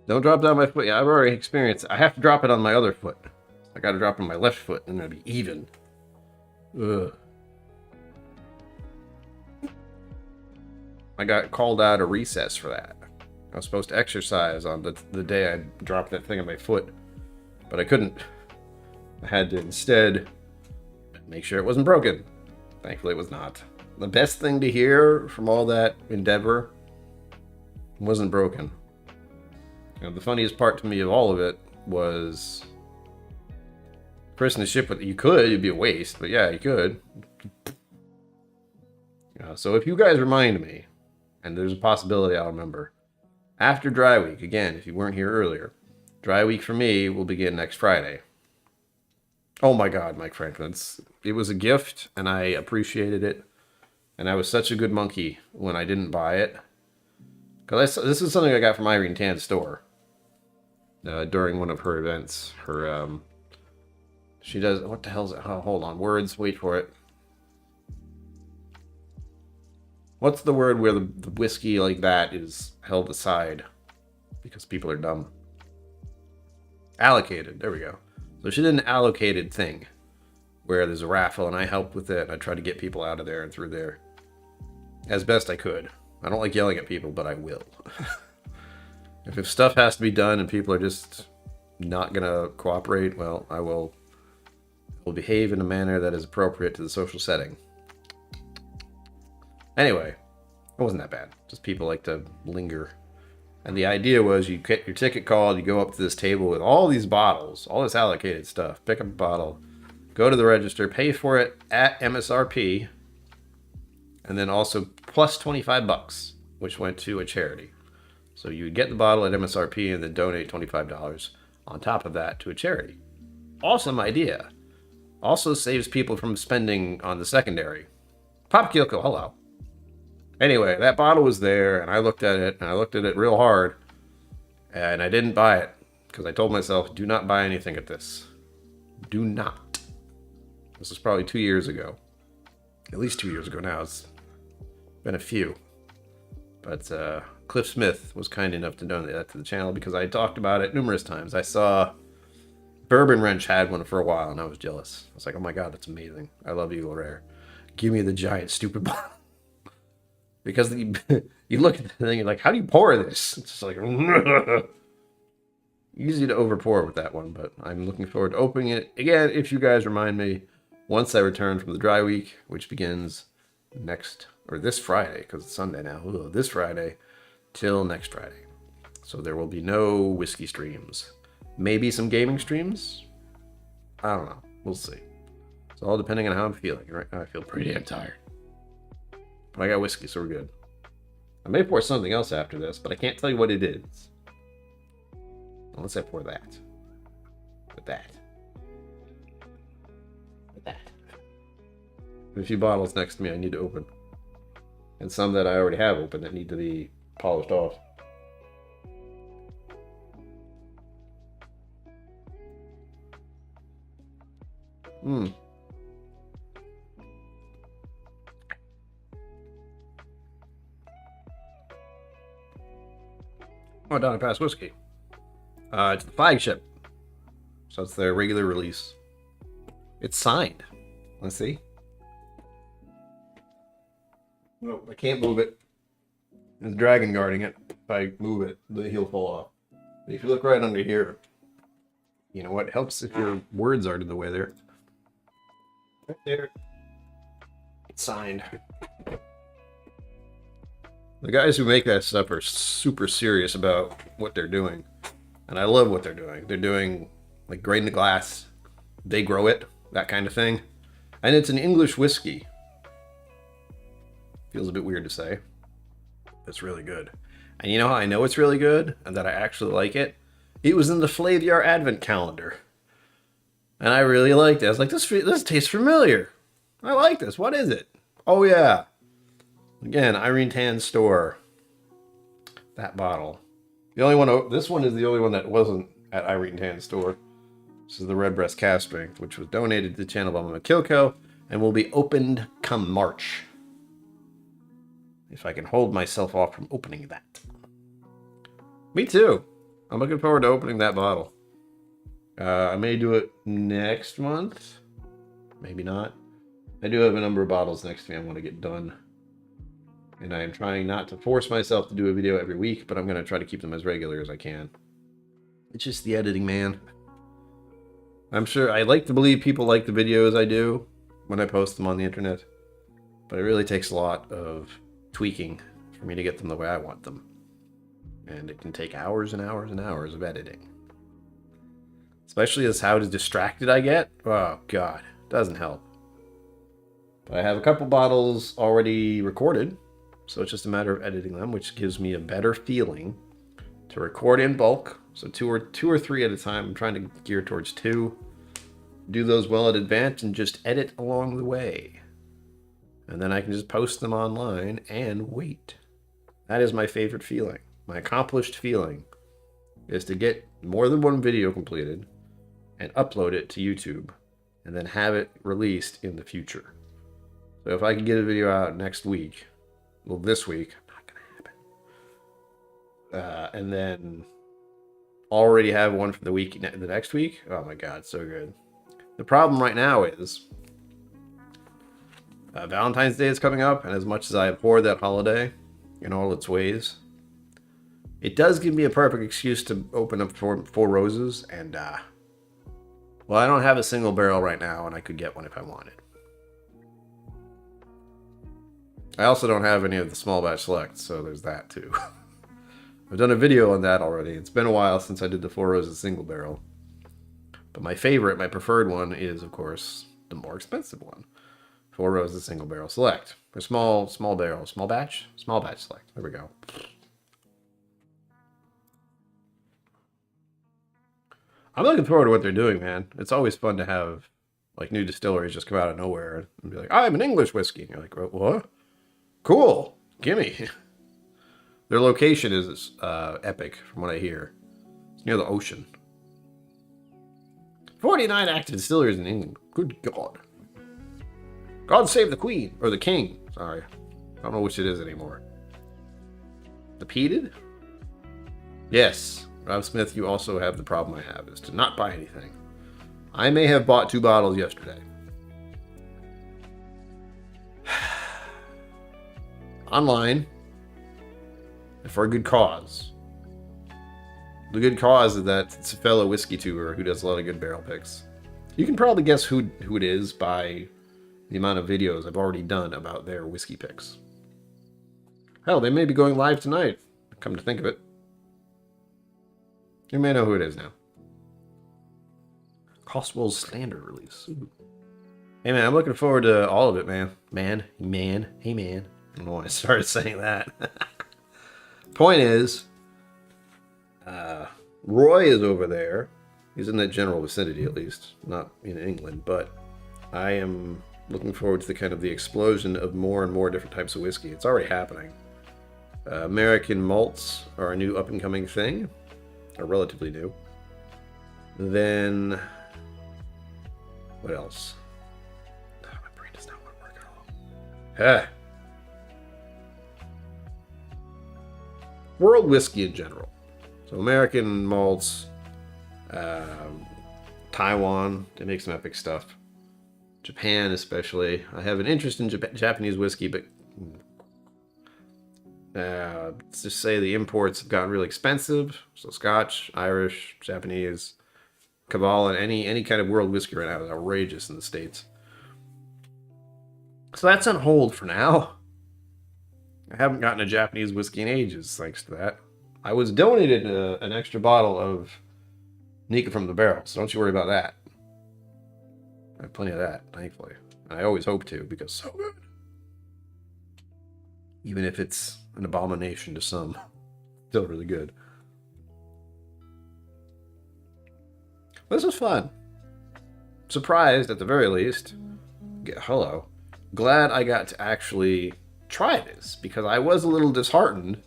Don't drop down my foot. Yeah, I've already experienced it. I have to drop it on my other foot. I gotta drop it on my left foot, and it'll be even. Ugh. I got called out of recess for that. I was supposed to exercise on the day I dropped that thing on my foot, but I couldn't. I had to instead make sure it wasn't broken. Thankfully, it was not. The best thing to hear from all that endeavor wasn't broken. The funniest part to me of all of it was the person to ship with. You could, it'd be a waste, but yeah, you could. So if you guys remind me, and there's a possibility I'll remember, after dry week, again, if you weren't here earlier, dry week for me will begin next Friday. Oh my God, Mike Franklin. It was a gift, and I appreciated it. And I was such a good monkey when I didn't buy it. Because this is something I got from Irene Tan's store. During one of her events. She does, what the hell is it? Oh, hold on, words, wait for it. What's the word where the whiskey like that is held aside because people are dumb? Allocated, there we go. So she did an allocated thing where there's a raffle and I helped with it and I tried to get people out of there and through there as best I could. I don't like yelling at people, but I will. If stuff has to be done and people are just not gonna cooperate, well, I will behave in a manner that is appropriate to the social setting. Anyway, it wasn't that bad. Just people like to linger. And the idea was you get your ticket called, you go up to this table with all these bottles, all this allocated stuff, pick up a bottle, go to the register, pay for it at MSRP, and then also plus $25, which went to a charity. So you would get the bottle at MSRP and then donate $25 on top of that to a charity. Awesome idea. Also saves people from spending on the secondary. Pop KillCo, hello. Anyway, that bottle was there, and I looked at it real hard, and I didn't buy it, because I told myself, do not buy anything at this. Do not. This was probably 2 years ago. At least 2 years ago now. It's been a few. But Cliff Smith was kind enough to donate that to the channel, because I talked about it numerous times. I saw Bourbon Wrench had one for a while, and I was jealous. I was like, oh my God, that's amazing. I love Eagle Rare. Give me the giant, stupid bottle. Because you look at the thing and you're like, how do you pour this? It's just like, easy to over pour with that one, but I'm looking forward to opening it. Again, if you guys remind me, once I return from the dry week, which begins this Friday, because it's Sunday now. This Friday till next Friday. So there will be no whiskey streams. Maybe some gaming streams. I don't know. We'll see. It's all depending on how I'm feeling. Right now I feel pretty damn tired. But I got whiskey, so we're good. I may pour something else after this, but I can't tell you what it is. Unless I pour that. With that. With that. There's a few bottles next to me I need to open. And some that I already have open that need to be polished off. Oh, down and past whiskey. It's the flagship. So it's their regular release. It's signed. Let's see. No, I can't move it. There's a dragon guarding it. If I move it, he'll fall off. But if you look right under here, you know what? It helps if your words aren't in the way there. Right there. It's signed. The guys who make that stuff are super serious about what they're doing. And I love what they're doing. They're doing like grain to glass. They grow it, that kind of thing. And it's an English whiskey. Feels a bit weird to say. It's really good. And you know how I know it's really good and that I actually like it? It was in the Flaviar Advent Calendar. And I really liked it. I was like, this tastes familiar. I like this. What is it? Oh, yeah. Again, Irene Tan's store. That bottle. The only one, this one is the only one that wasn't at Irene Tan's store. This is the Redbreast Cask Strength, which was donated to the channel by KillCo and will be opened come March. If I can hold myself off from opening that. Me too. I'm looking forward to opening that bottle. I may do it next month. Maybe not. I do have a number of bottles next to me I want to get done. And I am trying not to force myself to do a video every week, but I'm going to try to keep them as regular as I can. It's just the editing, man. I'm sure I like to believe people like the videos I do when I post them on the internet. But it really takes a lot of tweaking for me to get them the way I want them. And it can take hours and hours and hours of editing. Especially as how distracted I get. Oh, God. Doesn't help. But I have a couple bottles already recorded. So it's just a matter of editing them, which gives me a better feeling to record in bulk. So two or three at a time. I'm trying to gear towards 2. Do those well in advance and just edit along the way. And then I can just post them online and wait. That is my favorite feeling. My accomplished feeling is to get more than one video completed and upload it to YouTube and then have it released in the future. So if I can get a video out next week, well, this week, not gonna happen. And then already have one for the next week. Oh my God, so good. The problem right now is Valentine's Day is coming up, and as much as I abhor that holiday in all its ways, it does give me a perfect excuse to open up four roses. And well, I don't have a single barrel right now, and I could get one if I wanted. I also don't have any of the small batch selects, so there's that too. I've done a video on that already. It's been a while since I did the 4 roses single barrel. But my favorite, my preferred one is, of course, the more expensive one. 4 roses single barrel select. Or small barrel, small batch select. There we go. I'm looking forward to what they're doing, man. It's always fun to have like new distilleries just come out of nowhere and be like, I'm an English whiskey. And you're like, what? Cool. Gimme. Their location is epic from what I hear. It's near the ocean. 49 active distilleries in England. Good God. God save the Queen. Or the King. Sorry. I don't know which it is anymore. The peated? Yes. Rob Smith, you also have the problem I have, is to not buy anything. I may have bought 2 bottles yesterday. Online. And for a good cause. The good cause is that it's a fellow whiskey tuber who does a lot of good barrel picks. You can probably guess who it is by the amount of videos I've already done about their whiskey picks. Hell, they may be going live tonight, come to think of it. You may know who it is now. Costwell's standard release. Ooh. Hey man, I'm looking forward to all of it, man. Hey man. I don't know why I started saying that. Point is, Roy is over there. He's in that general vicinity, at least. Not in England, but I am looking forward to the explosion of more and more different types of whiskey. It's already happening. American malts are a new up-and-coming thing. Are relatively new. Then, what else? Oh, my brain does not want to work at all. World whiskey in general. So American malts, Taiwan, they make some epic stuff. Japan especially. I have an interest in Japanese whiskey, but let's just say the imports have gotten really expensive. So Scotch, Irish, Japanese, Kabbalah, any kind of world whiskey right now is outrageous in the States. So that's on hold for now. I haven't gotten a Japanese whiskey in ages, thanks to that. I was donated an extra bottle of Nika from the barrel, so don't you worry about that. I have plenty of that, thankfully. And I always hope to, because it's so good. Even if it's an abomination to some, still really good. This was fun. Surprised, at the very least. Hello. Glad I got to actually try this, because I was a little disheartened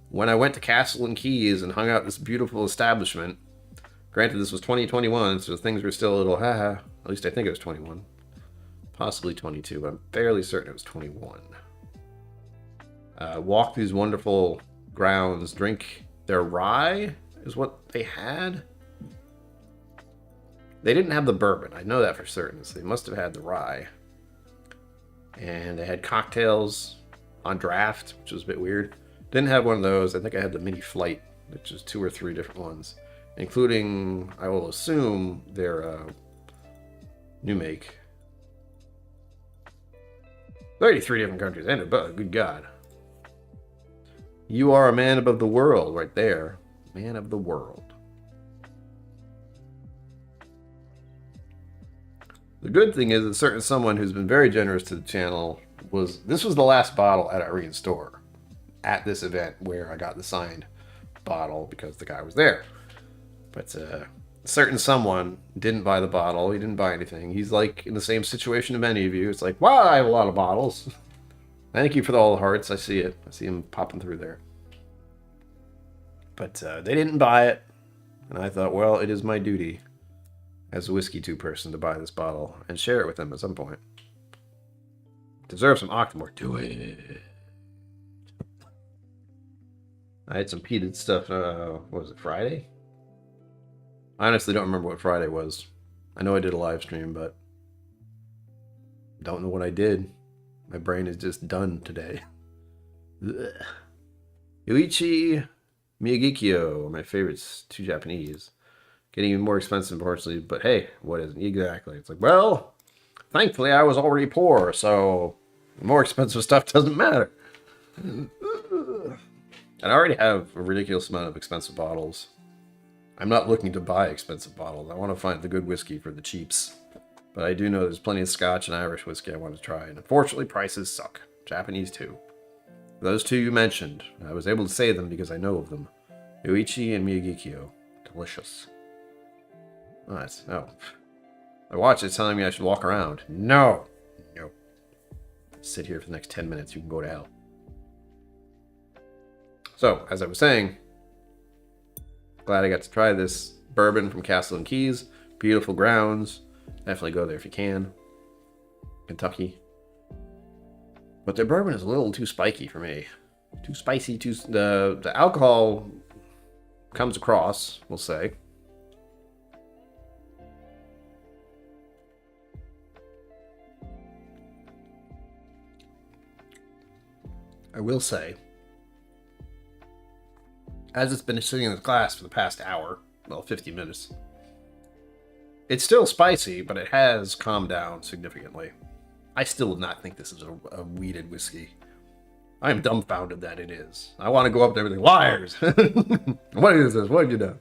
when I went to Castle and Keys and hung out at this beautiful establishment. Granted, this was 2021, so things were still a little haha. At least I think it was 21. Possibly 22, but I'm fairly certain it was 21. Walk these wonderful grounds, drink their rye, is what they had. They didn't have the bourbon, I know that for certain, so they must have had the rye. And they had cocktails on draft, which was a bit weird. Didn't have one of those. I think I had the mini flight, which is 2 or 3 different ones, including, I will assume, their new make. 33 different countries entered, but good God. You are a man above the world right there. Man of the world. The good thing is that certain someone who's been very generous to the channel this was the last bottle at Irene's store at this event where I got the signed bottle because the guy was there. But certain someone didn't buy the bottle. He didn't buy anything. He's like in the same situation of many of you. It's like, wow, I have a lot of bottles. Thank you for all the hearts. I see it. I see him popping through there. But they didn't buy it. And I thought, well, it is my duty as a Whiskey 2 person to buy this bottle and share it with them at some point. Deserve some Octomore. Do it. I had some peated stuff, what was it, Friday? I honestly don't remember what Friday was. I know I did a live stream, but don't know what I did. My brain is just done today. Ugh. Yuichi Miyagikyo, my favorites, 2 Japanese. Getting even more expensive, unfortunately, but hey, what is it? Exactly. It's like, well, thankfully I was already poor, so more expensive stuff doesn't matter. And I already have a ridiculous amount of expensive bottles. I'm not looking to buy expensive bottles. I want to find the good whiskey for the cheaps. But I do know there's plenty of Scotch and Irish whiskey I want to try, and unfortunately prices suck. Japanese too. Those 2 you mentioned, I was able to say them because I know of them. Yuichi and Miyagikyo. Delicious. Nice. Oh. I watch it telling me I should walk around. No. No. Sit here for the next 10 minutes. You can go to hell. So, as I was saying, glad I got to try this bourbon from Castle and Keys. Beautiful grounds. Definitely go there if you can. Kentucky. But their bourbon is a little too spiky for me. Too spicy. The alcohol comes across, we'll say. I will say, as it's been sitting in the glass for the past hour, well, 50 minutes, It's still spicy, but it has calmed down significantly. I still do not think this is a weeded whiskey. I am dumbfounded that it is. I want to go up to everything. Liars! What is this? What have you done?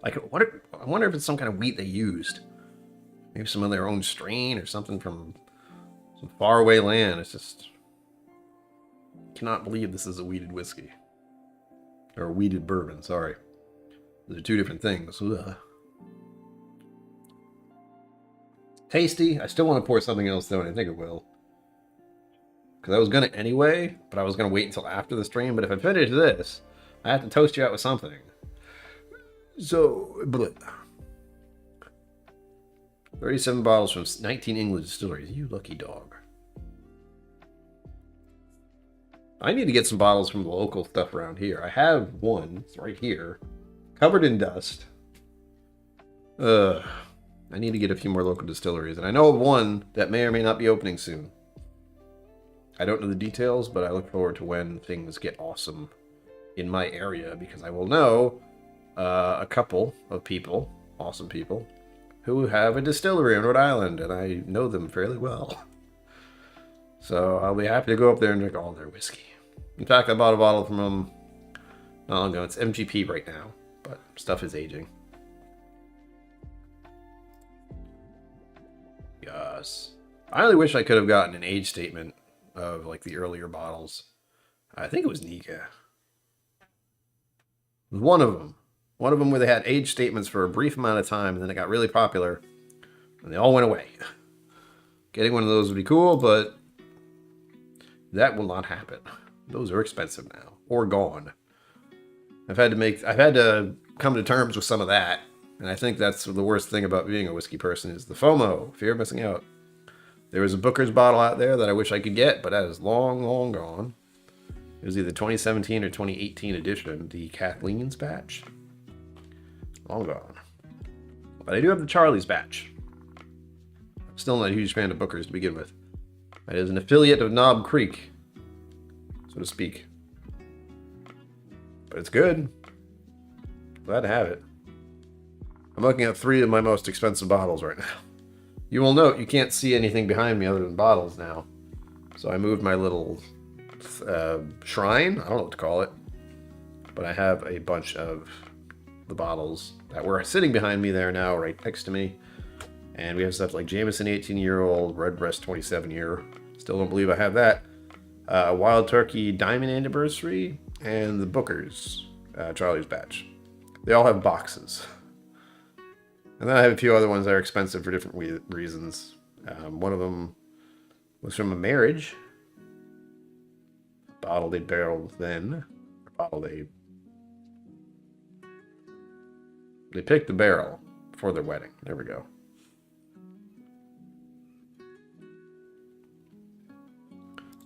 Like, I wonder if it's some kind of wheat they used. Maybe some of their own strain or something from some faraway land. It's just... I cannot believe this is a weeded whiskey. Or a weeded bourbon, sorry. Those are two different things. Ugh. Tasty. I still want to pour something else though, and I think it will. Because I was going to anyway, but I was going to wait until after the stream. But if I finish this, I have to toast you out with something. So, bleh. 37 bottles from 19 English distilleries. You lucky dog. I need to get some bottles from the local stuff around here. I have one. It's right here. Covered in dust. I need to get a few more local distilleries. And I know of one that may or may not be opening soon. I don't know the details, but I look forward to when things get awesome in my area, because I will know a couple of people, awesome people, who have a distillery in Rhode Island, and I know them fairly well. So I'll be happy to go up there and drink all their whiskey. In fact, I bought a bottle from them not long ago. It's MGP right now, but stuff is aging. Yes. I really wish I could have gotten an age statement of like the earlier bottles. I think it was Nika. It was one of them. One of them where they had age statements for a brief amount of time, and then it got really popular, and they all went away. Getting one of those would be cool, but that will not happen. Those are expensive now, or gone. I've had to come to terms with some of that, and I think that's the worst thing about being a whiskey person is the FOMO, fear of missing out. There was a Booker's bottle out there that I wish I could get, but that is long, long gone. It was either 2017 or 2018 edition, the Kathleen's batch. Long gone. But I do have the Charlie's batch. I'm still not a huge fan of Booker's to begin with. It is an affiliate of Knob Creek, so to speak. But it's good. Glad to have it. I'm looking at 3 of my most expensive bottles right now. You will note you can't see anything behind me other than bottles now. So I moved my little shrine. I don't know what to call it. But I have a bunch of the bottles that were sitting behind me there now, right next to me. And we have stuff like Jameson 18-year-old, Redbreast 27-year. Still don't believe I have that. Wild Turkey Diamond Anniversary, and the Booker's Charlie's batch. They all have boxes. And then I have a few other ones that are expensive for different reasons. One of them was from a marriage. Bottle they barreled then. Bottle they picked the barrel for their wedding. There we go.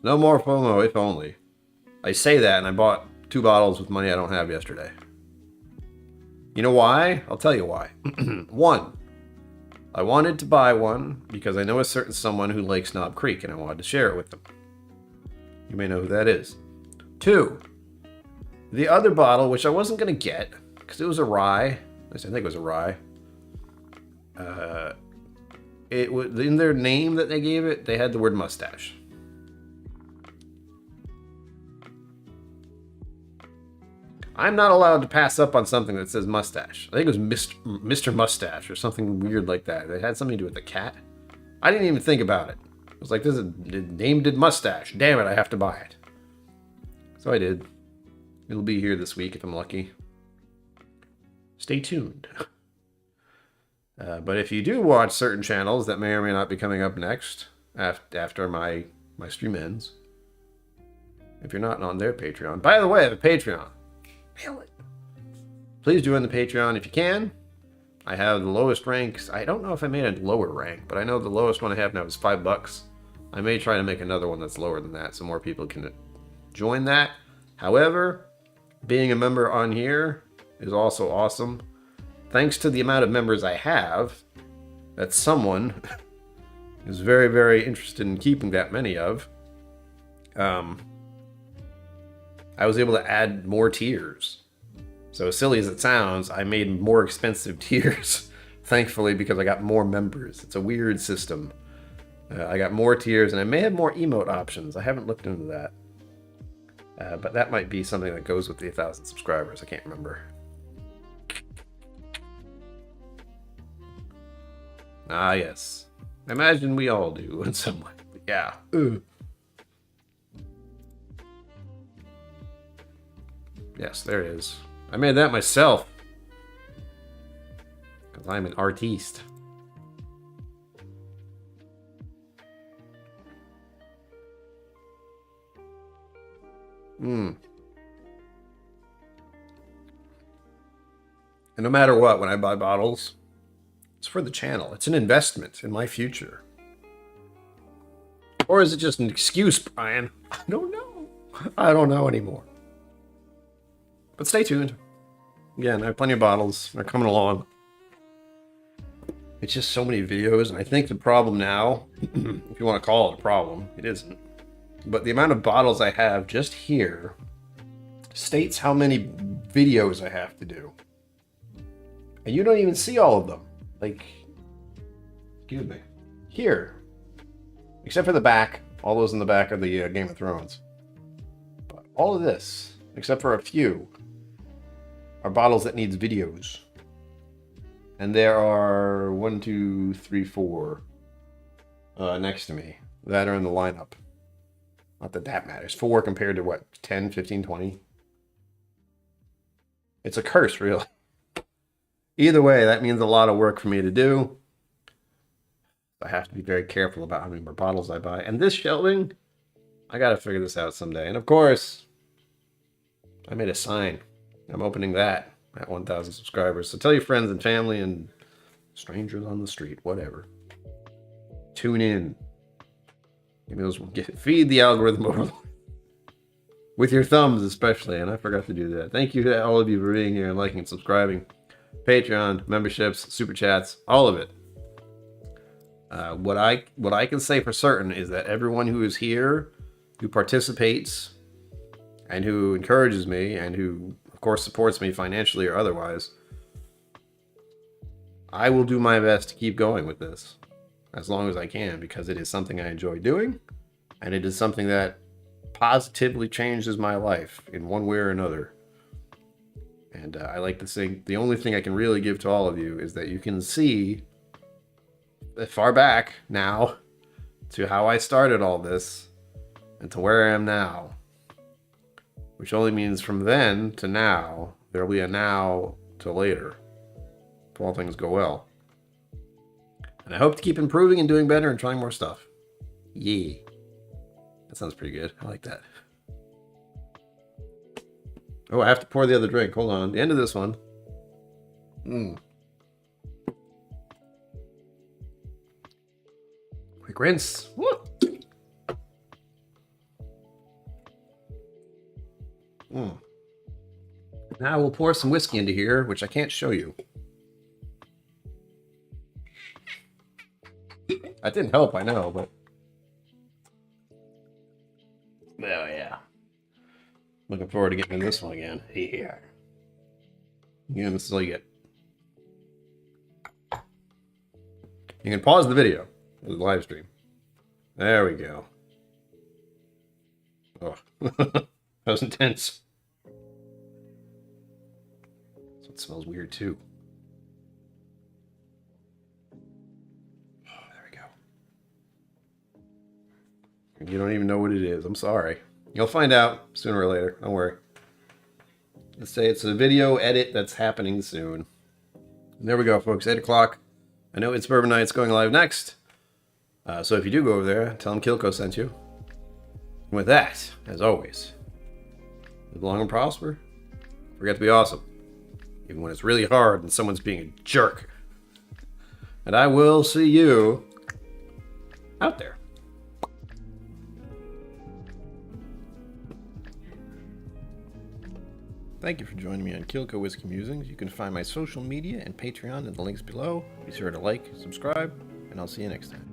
No more FOMO, if only. I say that, and I bought 2 bottles with money I don't have yesterday. You know why? I'll tell you why. 1, I wanted to buy one because I know a certain someone who likes Knob Creek, and I wanted to share it with them. You may know who that is. 2, the other bottle, which I wasn't going to get, because it was a rye. At least I think it was a rye. It was in their name that they gave it, they had the word mustache. I'm not allowed to pass up on something that says mustache. I think it was Mr. Mustache or something weird like that. It had something to do with the cat. I didn't even think about it. I was like, this is named mustache. Damn it, I have to buy it. So I did. It'll be here this week if I'm lucky. Stay tuned. But if you do watch certain channels that may or may not be coming up next after my stream ends, if you're not on their Patreon. By the way, I have a Patreon. Please join the Patreon if you can. I have the lowest ranks. I don't know if I made a lower rank, but I know the lowest one I have now is $5. I may try to make another one that's lower than that so more people can join that. However, being a member on here is also awesome. Thanks to the amount of members I have, that someone is very, very interested in keeping that many of. I was able to add more tiers. So as silly as it sounds, I made more expensive tiers Thankfully, because I got more members. It's a weird system. I got more tiers, and I may have more emote options. I haven't looked into that. But that might be something that goes with the 1,000 subscribers. I can't remember. Ah, yes. I imagine we all do in some way. Yeah. Ugh. Yes, there it is. I made that myself. Because I'm an artiste. And no matter what, when I buy bottles, it's for the channel. It's an investment in my future. Or is it just an excuse, Brian? I don't know. I don't know anymore. But stay tuned. Again, I have plenty of bottles. They're coming along. It's just so many videos, and I think the problem now, if you want to call it a problem, it isn't. But the amount of bottles I have just here states how many videos I have to do. And you don't even see all of them. Like, excuse me. Here. Except for the back. All those in the back are the Game of Thrones. But all of this, except for a few, are bottles that needs videos. And there are 1, 2, 3, 4 next to me that are in the lineup. Not that that matters. 4 compared to what? 10, 15, 20? It's a curse, really. Either way, that means a lot of work for me to do. I have to be very careful about how many more bottles I buy. And this shelving, I gotta figure this out someday. And of course, I made a sign. I'm opening that at 1,000 subscribers. So tell your friends and family and strangers on the street, whatever. Tune in. Give me those, feed the algorithm over with your thumbs, especially. And I forgot to do that. Thank you to all of you for being here and liking and subscribing. Patreon, memberships, super chats, all of it. What I can say for certain is that everyone who is here, who participates, and who encourages me, and who, of course, supports me financially or otherwise, I will do my best to keep going with this as long as I can, because it is something I enjoy doing, and it is something that positively changes my life in one way or another. And I like to think the only thing I can really give to all of you is that you can see far back now to how I started all this and to where I am now, which only means from then to now, there'll be a now to later, if all things go well. And I hope to keep improving and doing better and trying more stuff. Yeah. That sounds pretty good. I like that. Oh, I have to pour the other drink. Hold on. The end of this one. Quick rinse. Woo. Now we'll pour some whiskey into here, which I can't show you. That didn't help, I know, but... Oh, yeah. Looking forward to getting in this one again. Yeah. Yeah, this is all you get. You can pause the video. The live stream. There we go. Oh, that was intense. So it smells weird too. Oh, there we go. You don't even know what it is. I'm sorry. You'll find out sooner or later. Don't worry. Let's say it's a video edit that's happening soon. And there we go, folks. 8 o'clock. I know It's Bourbon Night's going live next. So if you do go over there, tell them KillCo sent you. And with that, as always, live long and prosper. Forget to be awesome. Even when it's really hard and someone's being a jerk. And I will see you out there. Thank you for joining me on KillCo Whiskey Musings. You can find my social media and Patreon in the links below. Be sure to like, subscribe, and I'll see you next time.